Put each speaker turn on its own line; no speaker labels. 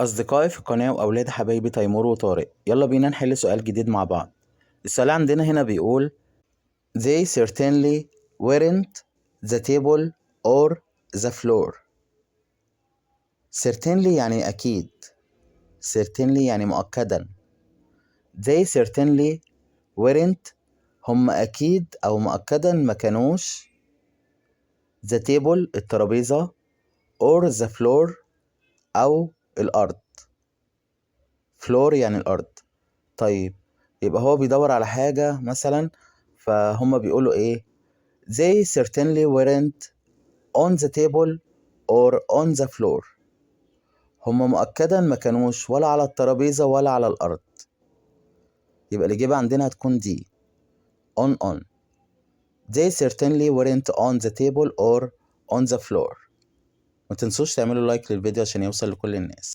أصدقائي في القناة وأولاد حبايبي تيمور وطارق، يلا بينا نحل سؤال جديد مع بعض. السؤال عندنا هنا بيقول They certainly weren't the table or the floor. Certainly يعني أكيد، certainly يعني مؤكدا. They certainly weren't هم أكيد أو مؤكدا ما كانوش the table الترابيزة or the floor أو الأرض. floor يعني الأرض. طيب يبقى هو بيدور على حاجة مثلا، فهم بيقولوا ايه they certainly weren't on the table or on the floor. هم مؤكدا ما كانوش ولا على الترابيزة ولا على الأرض، يبقى الإجابة عندنا هتكون دي on. They certainly weren't on the table or on the floor. ما تنسوش تعملوا لايك للفيديو عشان يوصل لكل الناس.